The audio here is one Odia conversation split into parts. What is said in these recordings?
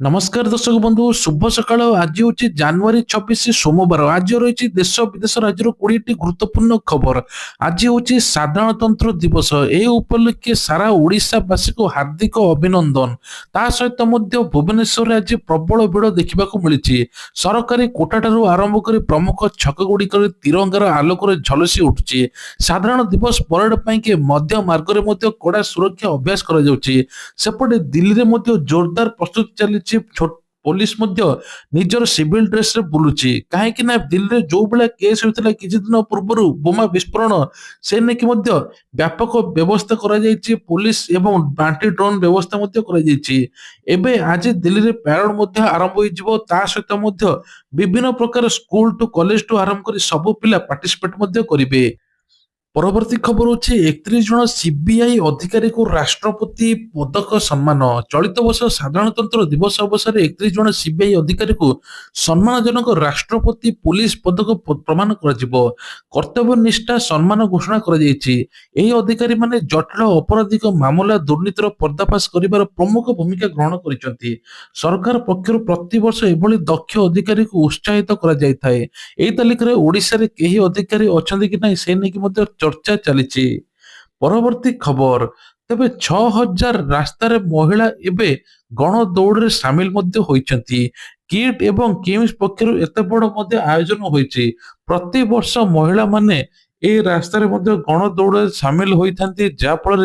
नमस्कार दर्शक बंधु शुभ सकाळ आज हूँ जनवरी 26 सोमवार आज रही देश विदेश राज्य 20टी गुरुत्वपूर्ण खबर आज हूँ साधारणतंत्र दिवस ए उपलक्षे सारा ओडिशावासी को हार्दिक अभिनंदन ता सहित भुवनेश्वर आज प्रबल भिड़ देखा मिली सरकारी कोठा ठारू आरंभ कर प्रमुख छक गुड़िक तिरंगार आलोक झलसी उठुची साधारण दिवस परेड पाई मध्य मार्ग में कड़ा सुरक्षा अभ्यास करपटे दिल्ली में जोरदार प्रस्तुति चली पुलिस निजर सिविल ड्रेस रे बुलुची कहीं दिल्ली जो भाया केस होता किसी दिन पूर्व बोमा विस्फोरण से नेकी व्यापक व्यवस्था पुलिस एवं एंटी ड्रोन व्यवस्था एबे आज दिल्ली रे पैरोड आरंभ हो सहित विभिन्न प्रकार स्कूल टू कॉलेज टू आरंभ कर सब पिला पार्टिसिपेट करेंगे। परवर्ती खबर होची 31 जन सीबीआई अधिकारी को राष्ट्रपति पदक सम्मान चलित वर्ष साधारणतंत्र दिवस अवसर 31 जन सीबीआई अधिकारी को सम्मानजनक राष्ट्रपति पुलिस पदक प्रदान कर्तव्य निष्ठा सम्मान घोषणा अधिकारी माने जटिल अपराधिक मामला दुर्नीतिर पर्दाफाश कर प्रमुख भूमिका ग्रहण कर सरकार पक्षर प्रति वर्ष एभली दक्ष अधिकारी को उत्साहित तालिकार ओडिशा रे केही अधिकारी अछंती कि नाही से नेकी चर्चा चली। परवर्ती खबर तेबे 6000 रास्तार महिला एबे गण दौड़ सामिल होइछंती किट एवं किम्स पक्षर एत बड़ आयोजन होइछि प्रति वर्ष महिला माने ए रास्तार गण दौड़ सामिल होइथांती जा फल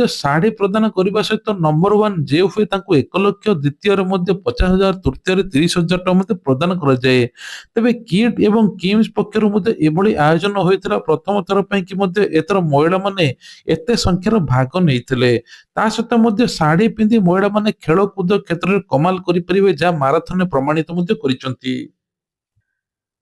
साड़ी प्रदान करने सहित नंबर 1 जे हुए 1 लाख द्वितीय 50,000 तृतीय 30,000 टका प्रदान कराए तेबे किट एवं किम्स पक्षर एभली आयोजन होता प्रथम थर कि एथर महिला माने एते संख्यार भाग नहीं सहित साड़ी पिंधि महिला माने खेलकूद क्षेत्र में कमाल करें जहाँ माराथन प्रमाणित कर।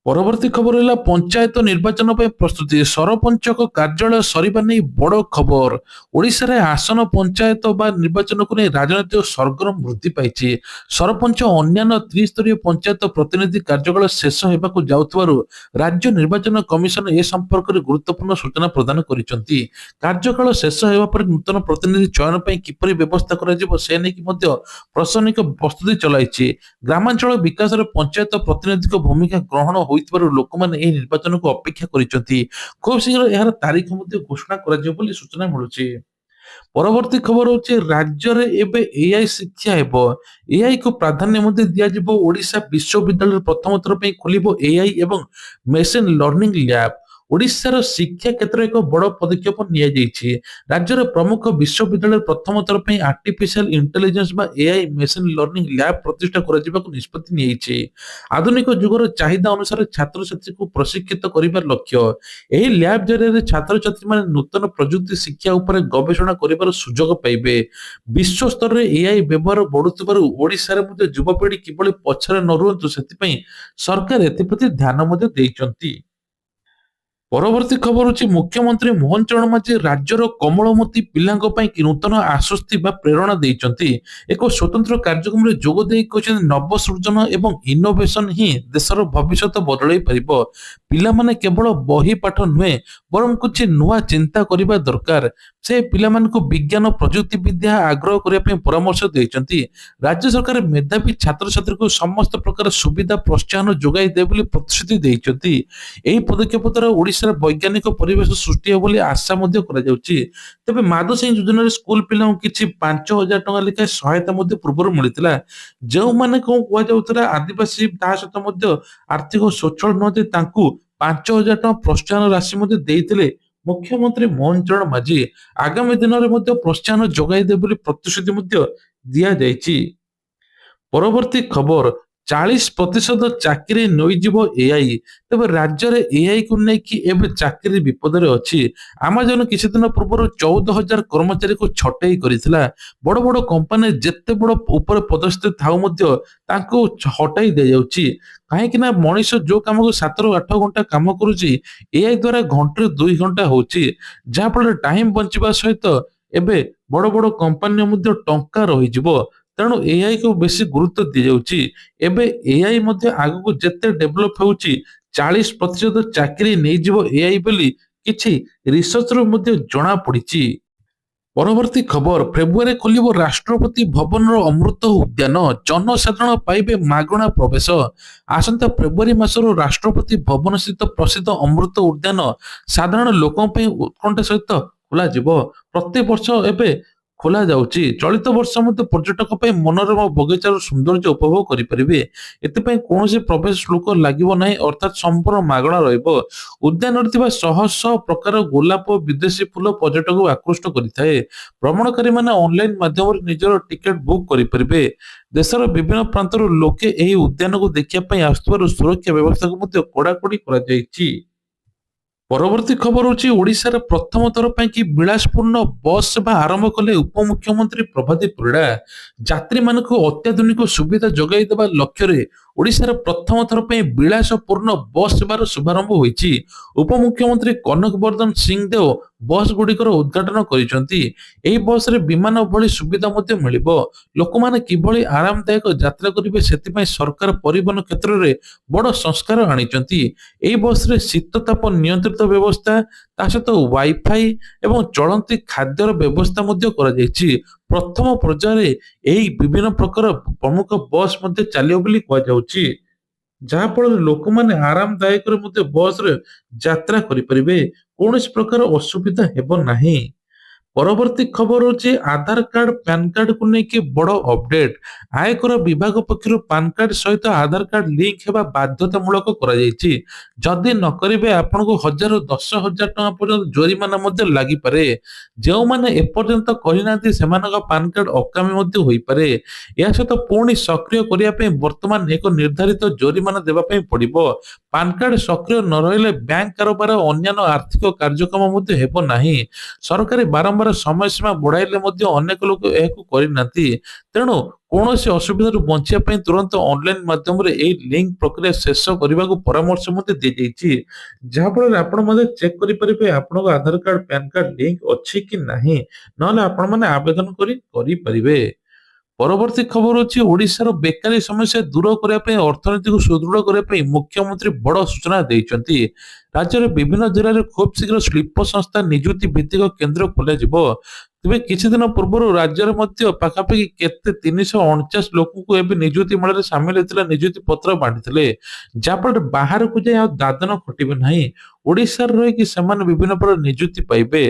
परवर्ती खबर है पंचायत निर्वाचन प्रस्तुति सरपंच कार्यालय सरीबा नहीं बड़ खबर ओडिशा रे आसन पंचायत बा निर्वाचन को नहीं राजनीतिक सरगरम वृद्धि पाई सरपंच अन्य त्रिस्तरीय पंचायत प्रतिनिधि कार्यकाल शेष होगा जाउथबारु राज्य निर्वाचन कमिशन ए संपर्क में गुरुत्वपूर्ण सूचना प्रदान करिसेंती कार्यकाल शेष होगा पर नूतन प्रतिनिधि चयन पर किपरि व्यवस्था से नहीं प्रशासनिक प्रस्तुति चलाई ग्रामांचल विकास पंचायत प्रतिनिधि भूमिका ग्रहण लोक मैंने निर्वाचन को अपेक्षा करिसेंती खूब शीघ्र यार तारीख घोषणा कर सूचना मिलुची। परवर्ती खबर होची राज्य रे एबे एआई शिक्षा हेबो एआई को प्राधान्य दिया जिवो ओडिशा विश्वविद्यालय प्रथम थर पे खोलिबो एआई एवं मशीन लर्निंग लैब ओडिशार शिक्षा क्षेत्र एक बड़ पदक्षेप निया जायछि राज्यर प्रमुख विश्वविद्यालय प्रथम थर पे आर्टिफिशियल इंटेलिजेंस बा एआई मशीन लर्निंग लैब प्रतिष्ठा करा जिबाकु निष्पत्ति नियछि आधुनिक जुगर चाहिदा अनुसार छात्र छात्री को प्रशिक्षित करिबार लक्ष्य एही लैब जरिए छात्र छात्री माने नूतन प्रयुक्ति शिक्षा ऊपर गवेषणा करिबार सुजोग पाइबे विश्व स्तर रे एआई व्यवहार बढ़ुथिबारु ओडिशा रे मध्ये युवपीढ़ी किबळी पछरे न रुहंतु सेति सरकार एथिप्रति ध्यान मध्ये देइचंती। परवर्ती खबर होची मुख्यमंत्री मोहन चरण माझी राज्यर कमलमती पिलांको पई नूतन आश्वस्ति बा प्रेरणा देइचंती एक स्वतंत्र कार्यक्रम रे जोग देइ कहछन नव सृजन एवं इनोवेशन ही देशर भविष्यत बदलै परिबो पिला माने केवल बही पाठ नुहे बरम कुछ नुआ चिंता करिबा दरकार से पिला मान को विज्ञान प्रयुक्ति विद्या आग्रह करिया पई परामर्श देइचंती राज्य सरकार मेधावी छात्र छात्री को समस्त प्रकार सुविधा प्रोत्साहन जोगाई दे बोली प्रतिश्रुति देइचंती एही पदक्षेप द्वारा ओडिशा वैज्ञानिक परिवेश सृष्टि हो आशा तेज माधव सिंह योजन स्कूल पिला किसी 5,000 टका लेखा सहायता पूर्व मिलता जो मैंने कौन कहुला आदिवासी सहित आर्थिक स्वच्छल नदी 5,000 टका प्रोत्साहन राशि देते मुख्यमंत्री मोहन चरण माझी आगामी दिन में प्रोत्साहन जोगाई दे प्रतिश्रुति दि जाइए। परवर्ती खबर 40% चाकरी नईजीव एआई तेज राज्य में एआई को लेकिन चाकरी विपद अच्छी आमाजन किसी दिन पूर्व 14,000 कर्मचारी को छटई करथिला बड़ बड़ कंपनी जिते बड़ ऊपर पदस्थ थाऊ हटाई दि जाउची कहीं मनीष जो कम को 7 ରୁ 8 घंटा कम करुची एआई द्वारा घंटे 2 घंटा होची जहाँफल टाइम बंचिबा सहित एबे बड़ बड़ कंपनी टंका रही तेणु एआई को बेसी गुरुत्व दि जाउची एबे एआई आगु को जेते डेवलप होउची 40% चाकरी नहीं जीवो एआई बोली किछि रिसर्च रो जना पड़िची। ପରବର୍ତ୍ତୀ ଖବର ଫେବୃଆରୀ ଖୋଲିବ ରାଷ୍ଟ୍ରପତି ଭବନର ଅମୃତ ଉଦ୍ୟାନ ଜନସାଧାରଣ ପାଇବେ ମାଗଣା ପ୍ରବେଶ। ଆସନ୍ତା ଫେବୃଆରୀ ମାସରୁ ରାଷ୍ଟ୍ରପତି ଭବନ ସ୍ଥିତ ପ୍ରସିଦ୍ଧ ଅମୃତ ଉଦ୍ୟାନ ସାଧାରଣ ଲୋକଙ୍କ ପାଇଁ ଉତ୍କଣ୍ଠା ସହିତ ଖୋଲାଯିବ। ପ୍ରତି ବର୍ଷ ଏବେ ଖୋଲା ଯାଉଛି। ଚଳିତ ବର୍ଷ ମଧ୍ୟ ପର୍ଯ୍ୟଟକ ପାଇଁ ମନୋରମ ବଗିଚାର ସୌନ୍ଦର୍ଯ୍ୟ ଉପଭୋଗ କରିପାରିବେ। ଏଥିପାଇଁ କୌଣସି ପ୍ରବେଶ ଶୁଳ୍କ ଲାଗିବ ନାହିଁ, ଅର୍ଥାତ୍ ସମ୍ପୂର୍ଣ୍ଣ ମାଗଣା ରହିବ। ଉଦ୍ୟାନରେ ଥିବା ଶହ ଶହ ପ୍ରକାର ଗୋଲାପ ଓ ବିଦେଶୀ ଫୁଲ ପର୍ଯ୍ୟଟକଙ୍କୁ ଆକୃଷ୍ଟ କରିଥାଏ। ଭ୍ରମଣକାରୀମାନେ ଅନଲାଇନ ମାଧ୍ୟମରେ ନିଜର ଟିକେଟ ବୁକ୍ କରିପାରିବେ। ଦେଶର ବିଭିନ୍ନ ପ୍ରାନ୍ତରୁ ଲୋକେ ଏହି ଉଦ୍ୟାନକୁ ଦେଖିବା ପାଇଁ ଆସୁଥିବାରୁ ସୁରକ୍ଷା ବ୍ୟବସ୍ଥାକୁ ମଧ୍ୟ କଡାକଡି କରାଯାଇଛି। ପରବର୍ତ୍ତୀ ଖବର ହଉଛି ଓଡିଶାର ପ୍ରଥମ ଥର ପାଇଁ କି ବିଳାସପୂର୍ଣ୍ଣ ବସ୍ ସେବା ଆରମ୍ଭ କଲେ ଉପମୁଖ୍ୟମନ୍ତ୍ରୀ ପ୍ରଭାତୀ ପରିଡା। ଯାତ୍ରୀମାନଙ୍କୁ ଅତ୍ୟାଧୁନିକ ସୁବିଧା ଯୋଗାଇ ଦେବା ଲକ୍ଷ୍ୟରେ ଓଡିଶାର ପ୍ରଥମ ଥର ପାଇଁ ବିଳାସପୂର୍ଣ୍ଣ ବସ୍ ସେବାର ଶୁଭାରମ୍ଭ ହୋଇଛି। ଉପମୁଖ୍ୟମନ୍ତ୍ରୀ କନକ ବର୍ଦ୍ଧନ ସିଂଦେଓ ବସ୍ ଗୁଡ଼ିକର ଉଦ୍ଘାଟନ କରିଛନ୍ତି। ଏହି ବସରେ ବିମାନ ଭଳି ସୁବିଧା ମଧ୍ୟ ମିଳିବ। ଲୋକମାନେ କିଭଳି ଆରାମଦାୟକ ଯାତ୍ରା କରିବେ ସେଥିପାଇଁ ସରକାର ପରିବହନ କ୍ଷେତ୍ରରେ ବଡ ସଂସ୍କାର ଆଣିଛନ୍ତି। ଏହି ବସରେ ଶୀତ ତାପ ନିୟନ୍ତ୍ରିତ ବ୍ୟବସ୍ଥା, ତା ସହିତ ୱାଇଫାଇ ଏବଂ ଚଳନ୍ତି ଖାଦ୍ୟର ବ୍ୟବସ୍ଥା ମଧ୍ୟ କରାଯାଇଛି। ପ୍ରଥମ ପର୍ଯ୍ୟାୟରେ ଏହି ବିଭିନ୍ନ ପ୍ରକାର ପ୍ରମୁଖ ବସ୍ ମଧ୍ୟ ଚାଲିବ ବୋଲି କୁହାଯାଉଛି, ଯାହା ଫଳରେ ଲୋକମାନେ ଆରାମଦାୟକରେ ମଧ୍ୟ ବସରେ ଯାତ୍ରା କରିପାରିବେ। କୌଣସି ପ୍ରକାର ଅସୁବିଧା ହେବ ନାହିଁ। ପରବର୍ତ୍ତୀ ଖବର ହଉଛି ଆଧାର କାର୍ଡ ପ୍ୟାନ କାର୍ଡକୁ ନେଇକି ବଡ ଅପଡେଟ। ଆୟକର ବିଭାଗ ପକ୍ଷରୁ ପାନ କାର୍ଡ ସହିତ ଆଧାର କାର୍ଡ ଲିଙ୍କ ହେବା ବାଧ୍ୟତାମୂଳକ କରାଯାଇଛି। ଯଦି ନ କରିବେ ଆପଣଙ୍କୁ 1000 ରୁ 10,000 ଟଙ୍କା ପର୍ଯ୍ୟନ୍ତ ଜୋରିମାନା ମଧ୍ୟ ଲାଗିପାରେ। ଯେଉଁମାନେ ଏପର୍ଯ୍ୟନ୍ତ କରିନାହାନ୍ତି ସେମାନଙ୍କ ପାନ କାର୍ଡ ଅକାମୀ ମଧ୍ୟ ହୋଇପାରେ। ଏହା ସହିତ ପୁଣି ସକ୍ରିୟ କରିବା ପାଇଁ ବର୍ତ୍ତମାନ ଏକ ନିର୍ଦ୍ଧାରିତ ଜୋରିମାନା ଦେବା ପାଇଁ ପଡିବ। ପାନ କାର୍ଡ ସକ୍ରିୟ ନ ରହିଲେ ବ୍ୟାଙ୍କ କାରବାର ଓ ଅନ୍ୟାନ୍ୟ ଆର୍ଥିକ କାର୍ଯ୍ୟକ୍ରମ ମଧ୍ୟ ହେବ ନାହିଁ। ସରକାର ବାରମ୍ବାର ସମୟସୀମା ବଢାଇଲେ ମଧ୍ୟ ଅନେକ ଲୋକ ଏହାକୁ କରିନାହାନ୍ତି। ତେଣୁ କୌଣସି ଅସୁବିଧାରୁ ବଞ୍ଚିବା ପାଇଁ ତୁରନ୍ତ ଅନଲାଇନ ମାଧ୍ୟମରେ ଏହି ଲିଙ୍କ ପ୍ରକ୍ରିୟା ଶେଷ କରିବାକୁ ପରାମର୍ଶ ମଧ୍ୟ ଦିଆଯାଇଛି। ଯାହାଫଳରେ ଆପଣ ମଧ୍ୟ ଚେକ୍ କରିପାରିବେ ଆପଣଙ୍କ ଆଧାର କାର୍ଡ ପ୍ୟାନ କାର୍ଡ ଲିଙ୍କ ଅଛି କି ନାହିଁ। ନହେଲେ ଆପଣମାନେ ଆବେଦନ କରିପାରିବେ। ପରବର୍ତ୍ତୀ ଖବର ହଉଛି ଓଡିଶାର ବେକାରୀ ସମସ୍ୟା ଦୂର କରିବା ପାଇଁ ଅର୍ଥନୀତିକୁ ସୁଦୃଢ କରିବା ପାଇଁ ମୁଖ୍ୟମନ୍ତ୍ରୀ ବଡ ସୂଚନା ଦେଇଛନ୍ତି। ରାଜ୍ୟର ବିଭିନ୍ନ ଜିଲ୍ଲାରେ ଖୁବ୍ ଶୀଘ୍ର ଶିଳ୍ପ ସଂସ୍ଥା ନିଯୁକ୍ତି ଭିତ୍ତିକ କେନ୍ଦ୍ର ଖୋଲାଯିବ। ତେବେ କିଛି ଦିନ ପୂର୍ବରୁ ରାଜ୍ୟରେ ମଧ୍ୟ ପାଖାପାଖି କେତେ 349 ଲୋକଙ୍କୁ ଏବେ ନିଯୁକ୍ତି ମେଳାରେ ସାମିଲ ହୋଇଥିଲା, ନିଯୁକ୍ତି ପତ୍ର ବାଣ୍ଟିଥିଲେ। ଯାହାଫଳରେ ବାହାରକୁ ଯାଇ ଆଉ ଦାଦନ ଖଟିବେ ନାହିଁ। ଓଡିଶାରେ ରହିକି ସେମାନେ ବିଭିନ୍ନ ପ୍ରକାର ନିଯୁକ୍ତି ପାଇବେ।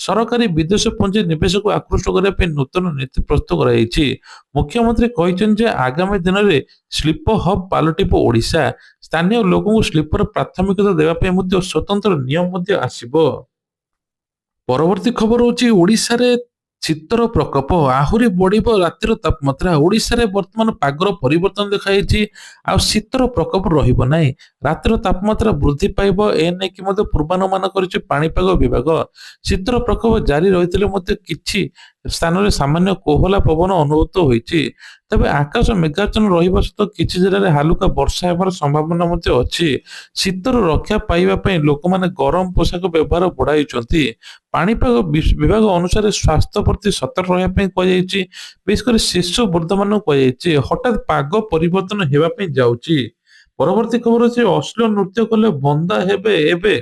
ସରକାରୀ ବିଦେଶ ପୁଞ୍ଜି ନିବେଶକୁ ଆକୃଷ୍ଟ କରିବା ପାଇଁ ନୂତନ ନୀତି ପ୍ରସ୍ତୁତ କରାଯାଇଛି। ମୁଖ୍ୟମନ୍ତ୍ରୀ କହିଛନ୍ତି ଯେ ଆଗାମୀ ଦିନରେ ଶିଳ୍ପ ହବ୍ ପାଲଟିବ ଓଡିଶା। ସ୍ଥାନୀୟ ଲୋକଙ୍କୁ ଶିଳ୍ପର ପ୍ରାଥମିକତା ଦେବା ପାଇଁ ମଧ୍ୟ ସ୍ୱତନ୍ତ୍ର ନିୟମ ମଧ୍ୟ ଆସିବ। ପରବର୍ତ୍ତୀ ଖବର ହଉଛି ଓଡିଶାରେ ଶୀତର ପ୍ରକୋପ ଆହୁରି ବଢିବ। ରାତିର ତାପମାତ୍ରା ଓଡିଶାରେ ବର୍ତ୍ତମାନ ପାଗର ପରିବର୍ତ୍ତନ ଦେଖାଯାଇଛି। ଆଉ ଶୀତର ପ୍ରକୋପ ରହିବ ନାହିଁ। ରାତିର ତାପମାତ୍ରା ବୃଦ୍ଧି ପାଇବ, ଏ ନେଇକି ମଧ୍ୟ ପୂର୍ବାନୁମାନ କରିଛି ପାଣିପାଗ ବିଭାଗ। ଶୀତର ପ୍ରକୋପ ଜାରି ରହିଥିଲେ ମଧ୍ୟ କିଛି ସ୍ଥାନରେ ସାମାନ୍ୟ କୋହଲା ପବନ ଅନୁଭୂତ ହୋଇଛି। ତେବେ ଆକାଶ ମେଘାଚ୍ଛନ୍ନ ରହିବା ସହିତ କିଛି ଜିଲ୍ଲାରେ ହାଲୁକା ବର୍ଷା ହେବାର ସମ୍ଭାବନା ମଧ୍ୟ ଅଛି। ଶୀତରୁ ରକ୍ଷା ପାଇବା ପାଇଁ ଲୋକମାନେ ଗରମ ପୋଷାକ ବ୍ୟବହାର ବଢାଇଛନ୍ତି। ପାଣିପାଗ ବିଭାଗ ଅନୁସାରେ ସ୍ୱାସ୍ଥ୍ୟ ପ୍ରତି ସତର୍କ ରହିବା ପାଇଁ କୁହାଯାଇଛି। ବିଶେଷ କରି ଶିଶୁ ବୃଦ୍ଧମାନଙ୍କୁ କୁହାଯାଇଛି। ହଠାତ୍ ପାଗ ପରିବର୍ତ୍ତନ ହେବା ପାଇଁ ଯାଉଛି। ପରବର୍ତ୍ତୀ ଖବର ଅଛି ଅଶ୍ଳୀଳ ନୃତ୍ୟ କଲେ ବନ୍ଦା ହେବେ ଏବେ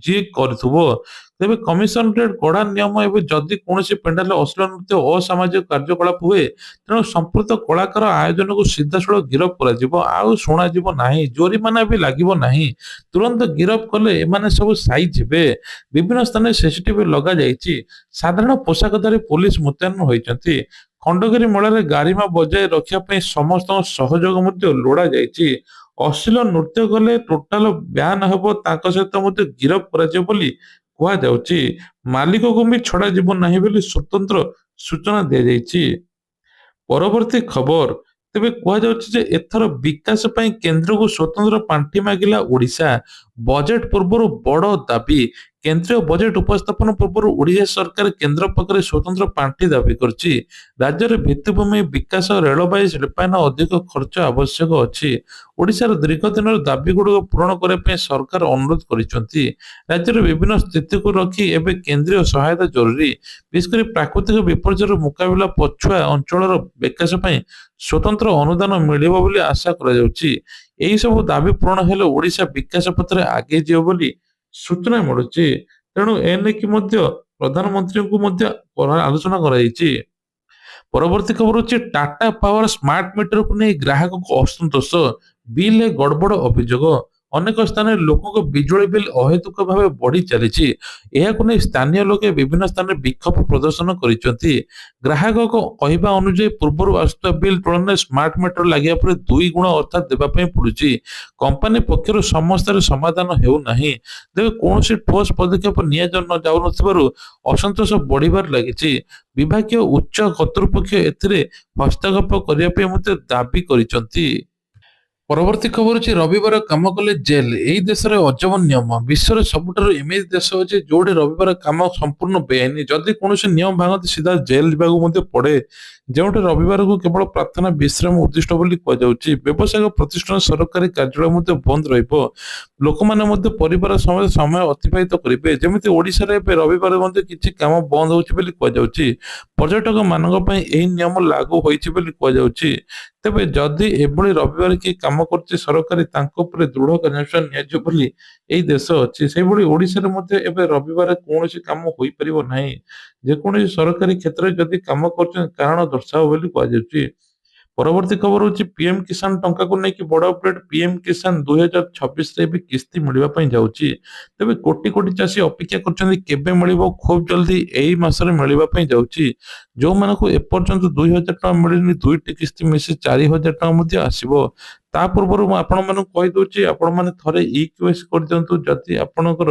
ଯିଏ କରୁଥିବ। ତେବେ କମିଶନରେଟ କଡା ନିୟମ। ଏବେ ଯଦି କୌଣସି ପେଣ୍ଡାଲରେ ଅଶ୍ଳୀଳ ନୃତ୍ୟ ଅସାମାଜିକ କାର୍ଯ୍ୟକଳାପ ହୁଏ, ତେଣୁ ସମ୍ପୃକ୍ତ କଳାକାର ଆୟୋଜନକୁ ସିଧାସଳଖ ଗିରଫ କରାଯିବ, ଆଉ ଶୁଣାଯିବ ନାହିଁ। ଜୋରିମାନା ବି ଲାଗିବ ନାହିଁ। ତୁରନ୍ତ ଗିରଫ କଲେ ଏମାନେ ସବୁ ସାଇଜ ହେବେ। ବିଭିନ୍ନ ସ୍ଥାନରେ ସିସିଟିଭି ଲଗାଯାଇଛି। ସାଧାରଣ ପୋଷାକଧାରୀ ପୋଲିସ ମୁତୟନ ହୋଇଛନ୍ତି। ଖଣ୍ଡଗିରି ମେଳାରେ ଗାରିମା ବଜାୟ ରଖିବା ପାଇଁ ସମସ୍ତଙ୍କ ସହଯୋଗ ମଧ୍ୟ ଲୋଡା ଯାଇଛି। ଅଶ୍ଳୀଳ ନୃତ୍ୟ କଲେ ଟୋଟାଲ ବ୍ୟାନ ହେବ, ତାଙ୍କ ସହିତ ମଧ୍ୟ ଗିରଫ କରାଯିବ ବୋଲି କୁହାଯାଉଛି। ମାଲିକକୁ ବି ଛଡାଯିବ ନାହିଁ ବୋଲି ସ୍ୱତନ୍ତ୍ର ସୂଚନା ଦିଆଯାଇଛି। ପରବର୍ତ୍ତୀ ଖବର, ତେବେ କୁହାଯାଉଛି ଯେ ଏଥର ବିକାଶ ପାଇଁ କେନ୍ଦ୍ରକୁ ସ୍ୱତନ୍ତ୍ର ପାଣ୍ଠି ମାଗିଲା ଓଡିଶା। ବଜେଟ ପୂର୍ବରୁ ବଡ ଦାବି। କେନ୍ଦ୍ରୀୟ ବଜେଟ ଉପସ୍ଥାପନ ପୂର୍ବରୁ ଓଡିଶା ସରକାର କେନ୍ଦ୍ର ପାଖରେ ସ୍ୱତନ୍ତ୍ର ପାଣ୍ଠି ଦାବି କରିଛି। ରାଜ୍ୟରେ ଭିତ୍ତିଭୂମି ବିକାଶ, ରେଳବାଇ, ଶିଳ୍ପାୟନ ଅଧିକ ଖର୍ଚ୍ଚ ଆବଶ୍ୟକ ଅଛି। ଓଡିଶାର ଦୀର୍ଘ ଦିନର ଦାବି ଗୁଡିକ ପୂରଣ କରିବା ପାଇଁ ସରକାର ଅନୁରୋଧ କରିଛନ୍ତି। ରାଜ୍ୟର ବିଭିନ୍ନ ସ୍ଥିତିକୁ ରଖି ଏବେ କେନ୍ଦ୍ରୀୟ ସହାୟତା ଜରୁରୀ। ବିଶେଷ କରି ପ୍ରାକୃତିକ ବିପର୍ଯ୍ୟୟର ମୁକାବିଲା, ପଛୁଆ ଅଞ୍ଚଳର ବିକାଶ ପାଇଁ ସ୍ୱତନ୍ତ୍ର ଅନୁଦାନ ମିଳିବ ବୋଲି ଆଶା କରାଯାଉଛି। ଏହି ସବୁ ଦାବି ପୂରଣ ହେଲେ ଓଡିଶା ବିକାଶ ପଥରେ ଆଗେଇ ଯିବ ବୋଲି ସୂଚନା ମିଳୁଛି। ତେଣୁ ଏ ନେଇକି ମଧ୍ୟ ପ୍ରଧାନମନ୍ତ୍ରୀଙ୍କୁ ମଧ୍ୟ ଆଲୋଚନା କରାଯାଇଛି। ପରବର୍ତ୍ତୀ ଖବର ହଉଛି ଟାଟା ପାୱାର ସ୍ମାର୍ଟ ମିଟରକୁ ନେଇ ଗ୍ରାହକଙ୍କ ଅସନ୍ତୋଷ, ବିଲରେ ଗଡବଡ ଅଭିଯୋଗ। ଅନେକ ସ୍ଥାନରେ ଲୋକଙ୍କ ବିଜୁଳି ବିଲ୍ ଅହେତୁକ ଭାବେ ବଢି ଚାଲିଛି। ଏହାକୁ ନେଇ ସ୍ଥାନୀୟ ଲୋକେ ବିଭିନ୍ନ ସ୍ଥାନରେ ବିକ୍ଷୋଭ ପ୍ରଦର୍ଶନ କରିଛନ୍ତି। ଗ୍ରାହକଙ୍କ କହିବା ଅନୁଯାୟୀ ପୂର୍ବରୁ ଆସୁଥିବା ବିଲ୍ ତୁଳନାରେ ସ୍ମାର୍ଟ ମିଟର ଲାଗିବା ପରେ 2 ଗୁଣ ଅର୍ଥାତ ଦେବା ପାଇଁ ପଡୁଛି। କମ୍ପାନୀ ପକ୍ଷରୁ ସମସ୍ୟାର ସମାଧାନ ହେଉନାହିଁ। ତେବେ କୌଣସି ଠୋସ୍ ପଦକ୍ଷେପ ନିଆଯାଉନଥିବାରୁ ଅସନ୍ତୋଷ ବଢିବାରେ ଲାଗିଛି। ବିଭାଗୀୟ ଉଚ୍ଚ କର୍ତ୍ତୃପକ୍ଷ ଏଥିରେ ହସ୍ତକ୍ଷେପ କରିବା ପାଇଁ ମଧ୍ୟ ଦାବି କରିଛନ୍ତି। ପରବର୍ତ୍ତୀ ଖବର ଅଛି ରବିବାର କାମ କଲେ ଜେଲ, ଏଇ ଦେଶରେ ଅଜବ ନିୟମ। ବିଶ୍ୱର ସବୁଠାରୁ ଏମିତି ଦେଶ ଅଛି ଯୋଉଠି ରବିବାର କାମ ସମ୍ପୂର୍ଣ୍ଣ ବେଆଇନ। ଯଦି କୌଣସି ନିୟମ ଭାଙ୍ଗନ୍ତି ସିଧା ଜେଲ ଯିବାକୁ ମଧ୍ୟ ପଡେ। ଯେଉଁଠି ରବିବାରକୁ କେବଳ ପ୍ରାର୍ଥନା ବିଶ୍ରାମ ଉଦ୍ଦିଷ୍ଟ ବୋଲି କୁହାଯାଉଛି। ବ୍ୟବସାୟିକ ପ୍ରତିଷ୍ଠାନ, ସରକାରୀ କାର୍ଯ୍ୟାଳୟ ମଧ୍ୟ ବନ୍ଦ ରହିବ। ଲୋକମାନେ ମଧ୍ୟ ପରିବାର ସମେତ ସମୟ ଅତିବାହିତ କରିବେ। ଯେମିତି ଓଡ଼ିଶାରେ ଏବେ ରବିବାର ମଧ୍ୟ କିଛି କାମ ବନ୍ଦ ହଉଛି ବୋଲି କୁହାଯାଉଛି। ପର୍ଯ୍ୟଟକ ମାନଙ୍କ ପାଇଁ ଏହି ନିୟମ ଲାଗୁ ହୋଇଛି ବୋଲି କୁହାଯାଉଛି। ତେବେ ଯଦି ଏଭଳି ରବିବାର କିଏ କାମ କରୁଛି ସରକାରୀ ତାଙ୍କ ଉପରେ ଦୃଢ କାର୍ଯ୍ୟାନୁଷ୍ଠାନ ନିଆଯିବ ବୋଲି ଏଇ ଦେଶ ଅଛି। ସେଇଭଳି ଓଡ଼ିଶାରେ ମଧ୍ୟ ଏବେ ରବିବାର କୌଣସି କାମ ହୋଇପାରିବ ନାହିଁ। ଯେକୌଣସି ସରକାରୀ କ୍ଷେତ୍ରରେ ଯଦି କାମ କରୁଛନ୍ତି କାରଣ ଦର୍ଶାଅ ବୋଲି କୁହାଯାଉଛି। ପରବର୍ତ୍ତୀ ଖବର ହଉଛି ପିଏମ କିଷାନ ଟଙ୍କାକୁ ନେଇକି ବଡ ଅପଡେଟ। ପିଏମ କିଷାନ 2026ରେ ବି କିସ୍ତି ମିଳିବା ପାଇଁ ଯାଉଛି। ତେବେ କୋଟି କୋଟି ଚାଷୀ ଅପେକ୍ଷା କରିଛନ୍ତି କେବେ ମିଳିବ। ଖୁବ ଜଲ୍ଦି ଏଇ ମାସରେ ମିଳିବା ପାଇଁ ଯାଉଛି। ଯୋଉମାନଙ୍କୁ ଏପର୍ଯ୍ୟନ୍ତ 2,000 ଟଙ୍କା ମିଳିନି, 2ଟି କିସ୍ତି ମିଶି 4,000 ଟଙ୍କା ମଧ୍ୟ ଆସିବ। ତା ପୂର୍ବରୁ ମୁଁ ଆପଣମାନଙ୍କୁ କହିଦଉଛି, ଆପଣମାନେ ଥରେ ଇକେୱାଇସି କରିଦିଅନ୍ତୁ। ଯଦି ଆପଣଙ୍କର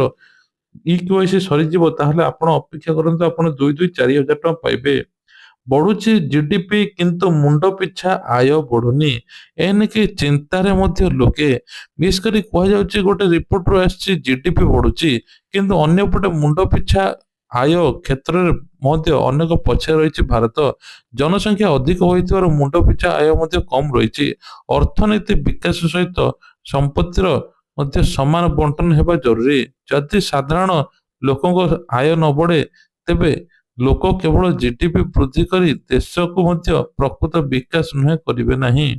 ଇକେୱାଇସି ସରିଯିବ ତାହେଲେ ଆପଣ ଅପେକ୍ଷା କରନ୍ତୁ, ଆପଣ 2,4,000 ଟଙ୍କା ପାଇବେ। ବଢୁଛି ଜିଡିପି କିନ୍ତୁ ମୁଣ୍ଡ ପିଛା ଆୟ ବଢୁନି, ଏନେକି ଚିନ୍ତାରେ ମଧ୍ୟ ଲୋକେ। ବିଶେଷ କରି କୁହାଯାଉଛି ଗୋଟେ ରିପୋର୍ଟରୁ ଆସିଛି ଜିଡିପି ବଢୁଛି କିନ୍ତୁ ଅନ୍ୟପଟେ ମୁଣ୍ଡ ପିଛା ଆୟ କ୍ଷେତ୍ରରେ ମଧ୍ୟ ଅନେକ ପଛରେ ରହିଛି ଭାରତ। ଜନସଂଖ୍ୟା ଅଧିକ ହୋଇଥିବାରୁ ମୁଣ୍ଡ ପିଛା ଆୟ ମଧ୍ୟ କମ ରହିଛି। ଅର୍ଥନୀତି ବିକାଶ ସହିତ ସମ୍ପତ୍ତିର ମଧ୍ୟ ସମାନ ବଣ୍ଟନ ହେବା ଜରୁରୀ। ଯଦି ସାଧାରଣ ଲୋକଙ୍କ ଆୟ ନ ବଢେ ତେବେ ଲୋକ କେବଳ ଜିଡିପି ବୃଦ୍ଧି କରି ଦେଶକୁ ମଧ୍ୟ ପ୍ରକୃତ ବିକାଶ ନୁହେଁ କରିବେ ନାହିଁ।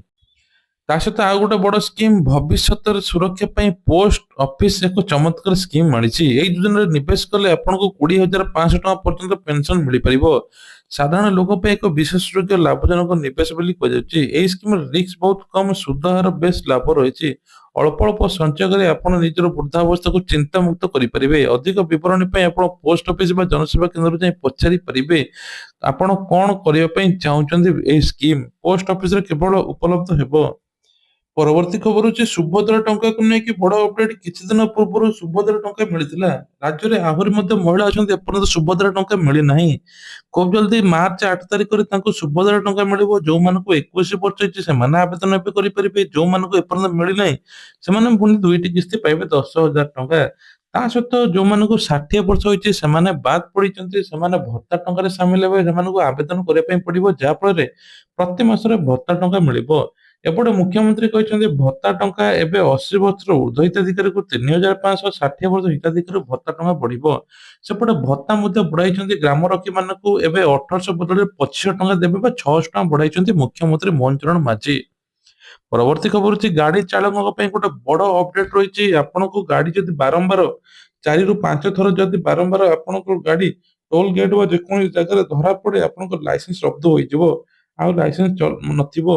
ତା ସହିତ ଆଉ ଗୋଟେ ବଡ ସ୍କିମ୍, ଭବିଷ୍ୟତରେ ସୁରକ୍ଷା ପାଇଁ ପୋଷ୍ଟ ଅଫିସ ଏକ ଚମତ୍କାର ସ୍କିମ୍ ଆଣିଛି। ଏଇ ଯୋଜନାରେ ନିବେଶ କଲେ ଆପଣଙ୍କୁ 20,500 ଟଙ୍କା ପର୍ଯ୍ୟନ୍ତ ପେନସନ ମିଳିପାରିବ। ସାଧାରଣ ଲୋକ ପାଇଁ ଏକ ବିଶେଷଯୋଗ୍ୟ ଲାଭଜନକ ନିବେଶ ବୋଲି କୁହାଯାଉଛି। ଏହି ସ୍କିମରେ ରିସ୍କ ବହୁତ କମ, ସୁଧ ହାର ବେଶ ଲାଭ ରହିଛି। ଅଳ୍ପ ଅଳ୍ପ ସଞ୍ଚୟ କରି ଆପଣ ନିଜର ବୃଦ୍ଧାବସ୍ଥାକୁ ଚିନ୍ତାମୁକ୍ତ କରିପାରିବେ। ଅଧିକ ବିବରଣୀ ପାଇଁ ଆପଣ ପୋଷ୍ଟ ଅଫିସ ବା ଜନସେବା କେନ୍ଦ୍ର ଯାଇ ପଚାରି ପାରିବେ ଆପଣ କଣ କରିବା ପାଇଁ ଚାହୁଁଛନ୍ତି। ଏହି ସ୍କିମ୍ ପୋଷ୍ଟ ଅଫିସରେ କେବଳ ଉପଲବ୍ଧ ହେବ। ପରବର୍ତ୍ତୀ ଖବର ହଉଛି ସୁଭଦ୍ରା ଟଙ୍କାକୁ ନେଇକି ବଡ ଅପଡେଟ। କିଛି ଦିନ ପୂର୍ବରୁ ସୁଭଦ୍ରା ଟଙ୍କା ମିଳିଥିଲା। ରାଜ୍ୟରେ ଆହୁରି ମଧ୍ୟ ମହିଳା ଅଛନ୍ତି ଏପର୍ଯ୍ୟନ୍ତ ସୁଭଦ୍ରା ଟଙ୍କା ମିଳିନାହିଁ। ଖୁବ ଜଲ୍ଦି ମାର୍ଚ୍ଚ 8 ତାରିଖରେ ତାଙ୍କୁ ସୁଭଦ୍ରା ଟଙ୍କା ମିଳିବ। ଯୋଉମାନଙ୍କୁ 21 ବର୍ଷ ହେଇଛି ସେମାନେ ଆବେଦନ ଏବେ କରିପାରିବେ। ଯୋଉମାନଙ୍କୁ ଏପର୍ଯ୍ୟନ୍ତ ମିଳିନାହିଁ ସେମାନେ ପୁଣି 2ଟି କିସ୍ତି ପାଇବେ 10,000 ଟଙ୍କା। ତା ସହିତ ଯୋଉମାନଙ୍କୁ 60 ବର୍ଷ ହେଇଛି ସେମାନେ ବାଦ ପଡିଛନ୍ତି, ସେମାନେ ଭତ୍ତା ଟଙ୍କାରେ ସାମିଲ ହେବେ। ସେମାନଙ୍କୁ ଆବେଦନ କରିବା ପାଇଁ ପଡିବ, ଯାହା ଫଳରେ ପ୍ରତି ମାସରେ ଭତ୍ତା ଟଙ୍କା ମିଳିବ। ଏପଟେ ମୁଖ୍ୟମନ୍ତ୍ରୀ କହିଛନ୍ତି ଭତ୍ତା ଟଙ୍କା ଏବେ 80 ବର୍ଷର ଉର୍ଦ୍ଧ୍ୱ ହିତାଧିକାରୀକୁ 3,500, 60 ବର୍ଷ ହିତାଧିକାରୀ ଭତ୍ତା ଟଙ୍କା ବଢିବ। ସେପଟେ ଭତ୍ତା ମଧ୍ୟ ବଢାଇଛନ୍ତି। ଗ୍ରାମରକ୍ଷୀ ମାନଙ୍କୁ ଏବେ 1,800 ବଦଳରେ 2,500 ଟଙ୍କା ଦେବେ ବା 600 ଟଙ୍କା ବଢାଇଛନ୍ତି ମୁଖ୍ୟମନ୍ତ୍ରୀ ମୋହନ ଚରଣ ମାଝୀ। ପରବର୍ତ୍ତୀ ଖବର ହଉଛି ଗାଡି ଚାଳକଙ୍କ ପାଇଁ ଗୋଟେ ବଡ ଅପଡେଟ ରହିଛି। ଆପଣଙ୍କୁ ଗାଡି ଯଦି ବାରମ୍ବାର 4 ରୁ 5 ଥର ଯଦି ବାରମ୍ବାର ଆପଣଙ୍କ ଗାଡି ଟୋଲ ଗେଟ୍ ବା ଯେକୌଣସି ଜାଗାରେ ଧରା ପଡେ ଆପଣଙ୍କ ଲାଇସେନ୍ସ ରଦ୍ଦ ହୋଇଯିବ। ଆଉ ଲାଇସେନ୍ସ ନଥିବ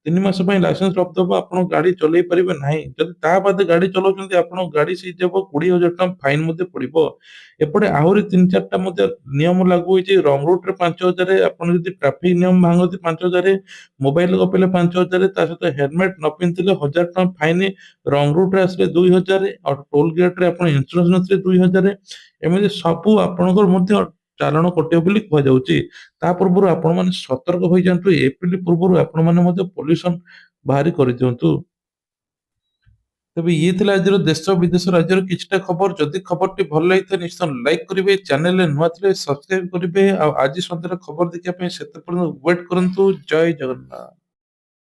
3 ମାସ ପାଇଁ ଲାଇସେନ୍ସ ରଦ୍ଦ ହବ, ଆପଣ ଗାଡି ଚଲେଇ ପାରିବେ ନାହିଁ। ଯଦି ତା ବାଦେ ଗାଡି ଚଲାଉଛନ୍ତି ଆପଣଙ୍କ ଗାଡି ସିଜ୍ ହେବ, 20,000 ଟଙ୍କା ଫାଇନ ମଧ୍ୟ ପଡିବ। ଏପଟେ ଆହୁରି 3-4ଟା ମଧ୍ୟ ନିୟମ ଲାଗୁ ହୋଇଛି। ରଙ୍ଗ ରୁଟରେ 5,000, ଆପଣ ଯଦି ଟ୍ରାଫିକ ନିୟମ ଭାଙ୍ଗନ୍ତି 5,000, ମୋବାଇଲ ଗପିଲେ 5,000, ତା ସହିତ ହେଲମେଟ ନ ପିନ୍ଧିଲେ 1,000 ଟଙ୍କା ଫାଇନ, ରଙ୍ଗ ରୁଟରେ ଆସିଲେ 2,000, ଆଉ ଟୋଲ ଗେଟରେ ଆପଣ ଇନ୍ସୁରାନ୍ସ ନଥିଲେ 2,000। ଏମିତି ସବୁ ଆପଣଙ୍କର ମଧ୍ୟ ଚାଲାଣ କଟିବ ବୋଲି କୁହାଯାଉଛି। ତା ପୂର୍ବରୁ ଆପଣ ମାନେ ସତର୍କ ହୋଇଯାଆନ୍ତୁ। ଏପ୍ରିଲ ପୂର୍ବରୁ ଆପଣ ମାନେ ମଧ୍ୟ ପଲ୍ୟୁସନ ବାହାରି କରିଦିଅନ୍ତୁ। ତେବେ ଇଏ ଥିଲା ଆଜିର ଦେଶ ବିଦେଶ ରାଜ୍ୟର କିଛିଟା ଖବର। ଯଦି ଖବରଟି ଭଲ ଲାଗିଥାଏ ନିଶ୍ଚୟ ଲାଇକ୍ କରିବେ, ଚ୍ୟାନେଲରେ ନୂଆ ଥିଲେ ସବସ୍କ୍ରାଇବ କରିବେ। ଆଉ ଆଜି ସନ୍ଧ୍ୟାର ଖବର ଦେଖିବା ପାଇଁ ସେତେ ପର୍ଯ୍ୟନ୍ତ ୱେଟ୍ କରନ୍ତୁ। ଜୟ ଜଗନ୍ନାଥ।